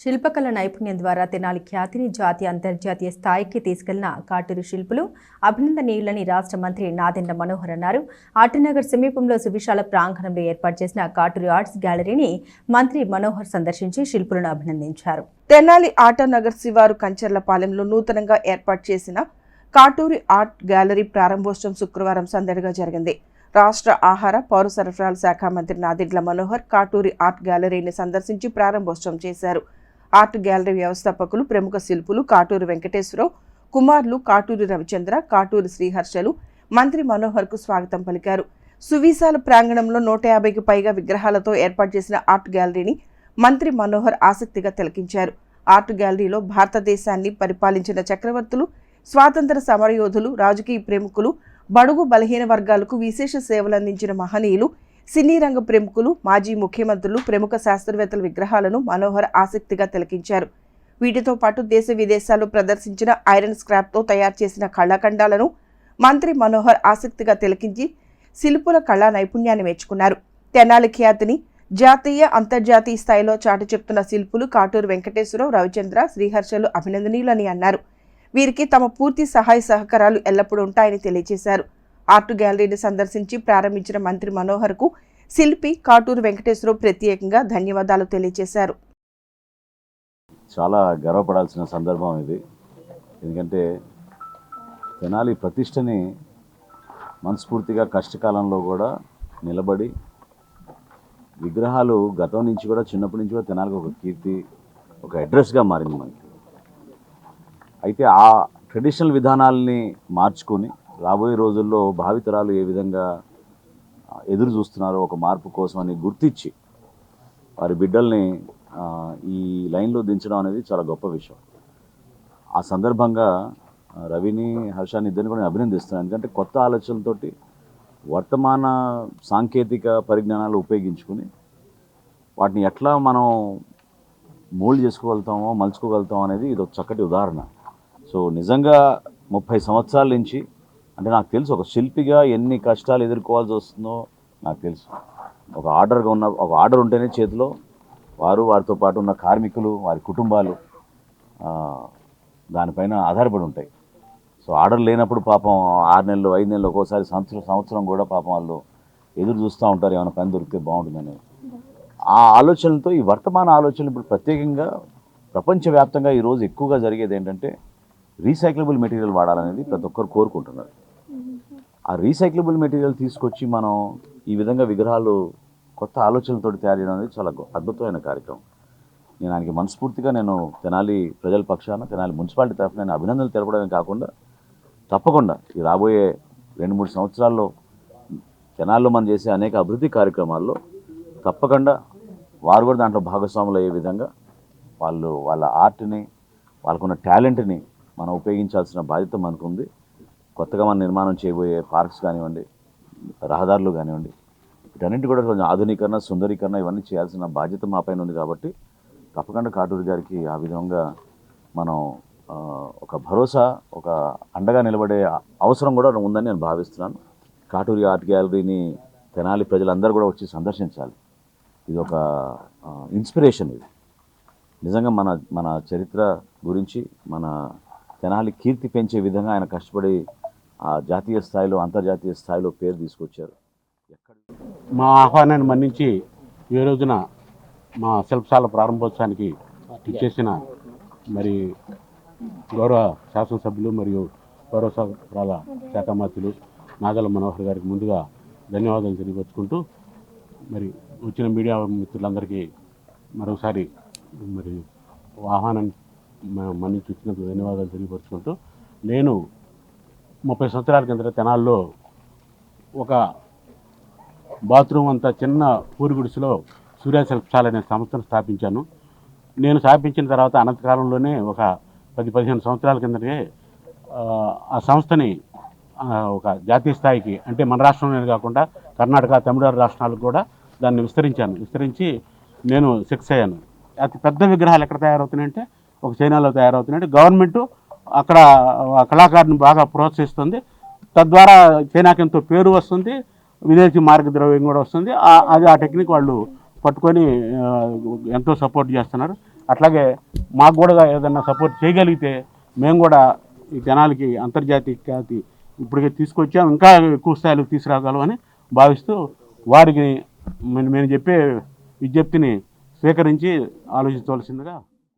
శిల్పకళ నైపుణ్యం ద్వారా తెనాలి ఖ్యాతిని జాతీయ అంతర్జాతీయ స్థాయికి తీసుకెళ్లిన కాటూరి శిల్పులు అభినందనీయులని రాష్ట్ర మంత్రి నాదెండ్ల మనోహర్ అన్నారు. ఆర్టీనగర్ సమీపంలో సువిశాల ప్రాంగణంలో ఏర్పాటు చేసిన కాటూరి ఆర్ట్స్ గ్యాలరీని మంత్రి మనోహర్ సందర్శించి శిల్పులను అభినందించారు. తెనాలి ఆటోనగర్ శివారు కంచర్లపాలెంలో నూతనంగా ఏర్పాటు చేసిన కాటూరి ఆర్ట్ గ్యాలరీ ప్రారంభోత్సవం శుక్రవారం సందడిగా జరిగింది. రాష్ట్ర ఆహార పౌర సరఫరాల శాఖ మంత్రి నాదెండ్ల మనోహర్ కాటూరి ఆర్ట్ గ్యాలరీని సందర్శించి ప్రారంభోత్సవం చేశారు. ఆర్ట్ గ్యాలరీ వ్యవస్థాపకులు ప్రముఖ శిల్పులు కాటూరి వెంకటేశ్వరరావు కుమారులు కాటూరి రవిచంద్ర, కాటూరి శ్రీహర్షలు మంత్రి మనోహర్కు స్వాగతం పలికారు. సువిశాల ప్రాంగణంలో 150కి పైగా విగ్రహాలతో ఏర్పాటు చేసిన ఆర్ట్ గ్యాలరీని మంత్రి మనోహర్ ఆసక్తిగా తిలకించారు. ఆర్ట్ గ్యాలరీలో భారతదేశాన్ని పరిపాలించిన చక్రవర్తులు, స్వాతంత్ర సమరయోధులు, రాజకీయ ప్రముఖులు, బడుగు బలహీన వర్గాలకు విశేష సేవలందించిన మహనీయులు, సినీ రంగ ప్రముఖులు, మాజీ ముఖ్యమంత్రులు, ప్రముఖ శాస్త్రవేత్తల విగ్రహాలను మనోహర్ ఆసక్తిగా తిలకించారు. వీటితో పాటు దేశ విదేశాల్లో ప్రదర్శించిన ఐరన్ స్క్రాప్తో తయారు చేసిన కళాఖండాలను మంత్రి మనోహర్ ఆసక్తిగా తిలకించి శిల్పుల కళా నైపుణ్యాన్ని మెచ్చుకున్నారు. తెనాలి ఖ్యాతిని జాతీయ అంతర్జాతీయ స్థాయిలో చాటి చెప్తున్న శిల్పులు కాటూరి వెంకటేశ్వరరావు, రవిచంద్ర, శ్రీహర్షలు అభినందనీయులని అన్నారు. వీరికి తమ పూర్తి సహాయ సహకారాలు ఎల్లప్పుడూ ఉంటాయని తెలియజేశారు. ఆర్ట్ గ్యాలరీని సందర్శించి ప్రారంభించిన మంత్రి మనోహర్కు శిల్పి కాటూరి వెంకటేశ్వరరావు ప్రత్యేకంగా ధన్యవాదాలు తెలియజేశారు. చాలా గర్వపడాల్సిన సందర్భం ఇది. ఎందుకంటే తెనాలి ప్రతిష్టని మనస్ఫూర్తిగా కష్టకాలంలో కూడా నిలబడి విగ్రహాలు గతం నుంచి కూడా చిన్నప్పటి నుంచి కూడా తెనాలికి ఒక కీర్తి, ఒక అడ్రస్గా మారింది మనకి. అయితే ఆ ట్రెడిషనల్ విధానాలని మార్చుకొని రాబోయే రోజుల్లో భావితరాలు ఏ విధంగా ఎదురు చూస్తున్నారో ఒక మార్పు కోసం అని గుర్తించి వారి బిడ్డల్ని ఈ లైన్లో దించడం అనేది చాలా గొప్ప విషయం. ఆ సందర్భంగా రవిని, హర్షాన్ని ఇద్దరిని కూడా నేను అభినందిస్తున్నాను. ఎందుకంటే కొత్త ఆలోచనలతోటి వర్తమాన సాంకేతిక పరిజ్ఞానాలు ఉపయోగించుకుని వాటిని ఎట్లా మనం మోల్డ్ చేసుకోగలుగుతామో, మలుచుకోగలుగుతామో అనేది ఇది ఒక చక్కటి ఉదాహరణ. సో నిజంగా 30 సంవత్సరాల నుంచి అంటే నాకు తెలుసు ఒక శిల్పిగా ఎన్ని కష్టాలు ఎదుర్కోవాల్సి వస్తుందో నాకు తెలుసు. ఒక ఆర్డర్ ఉంటేనే చేతిలో వారితో పాటు ఉన్న కార్మికులు, వారి కుటుంబాలు దానిపైన ఆధారపడి ఉంటాయి. సో ఆర్డర్ లేనప్పుడు పాపం 6 నెలలు, 5 నెలలు, ఒక్కోసారి సంవత్సరం కూడా పాపం వాళ్ళు ఎదురు చూస్తూ ఉంటారు ఏమైనా పని దొరికితే బాగుంటుందని. ఆ ఆలోచనలతో ఈ వర్తమాన ఆలోచనలు ఇప్పుడు ప్రత్యేకంగా ప్రపంచవ్యాప్తంగా ఈరోజు ఎక్కువగా జరిగేది ఏంటంటే రీసైక్లబుల్ మెటీరియల్ వాడాలనేది ప్రతి ఒక్కరు కోరుకుంటున్నారు. ఆ రీసైక్లబుల్ మెటీరియల్ తీసుకొచ్చి మనం ఈ విధంగా విగ్రహాలు కొత్త ఆలోచనలతో తయారు చేయడం అనేది చాలా అద్భుతమైన కార్యక్రమం. నేను ఆయనకి మనస్ఫూర్తిగా తెనాలి ప్రజల పక్షాన, తెనాలి మున్సిపాలిటీ తరఫున నేను అభినందనలు తెలపడమే కాకుండా తప్పకుండా ఈ రాబోయే 2-3 సంవత్సరాల్లో తెనాలిలో మనం చేసే అనేక అభివృద్ధి కార్యక్రమాల్లో తప్పకుండా వారు కూడా దాంట్లో భాగస్వాములు అయ్యే విధంగా వాళ్ళ ఆర్ట్ని, వాళ్ళకున్న టాలెంట్ని మనం ఉపయోగించాల్సిన బాధ్యత మనకు ఉంది. కొత్తగా మనం నిర్మాణం చేయబోయే పార్క్స్ కానివ్వండి, రహదారులు కానివ్వండి, వీటన్నింటి కూడా కొంచెం ఆధునీకరణ, సుందరీకరణ ఇవన్నీ చేయాల్సిన బాధ్యత మా పైన ఉంది. కాబట్టి తప్పకుండా కాటూరి గారికి ఆ విధంగా మనం ఒక భరోసా, ఒక అండగా నిలబడే అవసరం కూడా ఉందని నేను భావిస్తున్నాను. కాటూరి ఆర్ట్ గ్యాలరీని తెనాలి ప్రజలందరూ కూడా వచ్చి సందర్శించాలి. ఇది ఒక ఇన్స్పిరేషన్. ఇది నిజంగా మన చరిత్ర గురించి, మన తెనాలి కీర్తి పెంచే విధంగా ఆయన కష్టపడి ఆ జాతీయ స్థాయిలో, అంతర్జాతీయ స్థాయిలో పేరు తీసుకొచ్చారు. మా ఆహ్వానాన్ని మన్నించి ఈ రోజున మా శిల్పశాల ప్రారంభోత్సవానికి ఇచ్చేసిన మరి గౌరవ శాసనసభ్యులు మరియు పౌర సరఫరాల శాఖ మంత్రులు నాదెండ్ల మనోహర్ గారికి ముందుగా ధన్యవాదాలు తెలియపరుచుకుంటూ, మరి వచ్చిన మీడియా మిత్రులందరికీ మరోసారి మరి ఆహ్వానాన్ని మన్నించి ఇచ్చినందుకు ధన్యవాదాలు తెలియపరుచుకుంటూ, నేను 30 సంవత్సరాల కింద తెనాల్లో ఒక బాత్రూమ్ అంతా చిన్న పూరి గుడిసెలో సూర్య శిల్పశాల అనే సంస్థను స్థాపించాను. నేను స్థాపించిన తర్వాత అనంతకాలంలోనే ఒక 10-15 సంవత్సరాల కిందటే ఆ సంస్థని ఒక జాతీయ స్థాయికి, అంటే మన రాష్ట్రంలోనే కాకుండా కర్ణాటక, తమిళనాడు రాష్ట్రాలకు కూడా దాన్ని విస్తరించి నేను సక్సెస్ అయ్యాను. అతి పెద్ద విగ్రహాలు ఎక్కడ తయారవుతున్నాయంటే ఒక చైనాలో తయారవుతున్నాయంటే గవర్నమెంటు అక్కడ కళాకారుని బాగా ప్రోత్సహిస్తుంది. తద్వారా చైనాకి ఎంతో పేరు వస్తుంది, విదేశీ మార్గద్రవ్యం కూడా వస్తుంది. అది ఆ టెక్నిక్ వాళ్ళు పట్టుకొని ఎంతో సపోర్ట్ చేస్తున్నారు. అట్లాగే మాకు కూడా ఏదైనా సపోర్ట్ చేయగలిగితే మేము కూడా ఈ జనాలకి అంతర్జాతీయ ఖ్యాతి ఇప్పటికే తీసుకొచ్చాం, ఇంకా ఎక్కువ స్థాయిలో తీసుకురాగలమని భావిస్తూ వారికి మేము చెప్పే విజ్ఞప్తిని స్వీకరించి ఆలోచించవలసిందిగా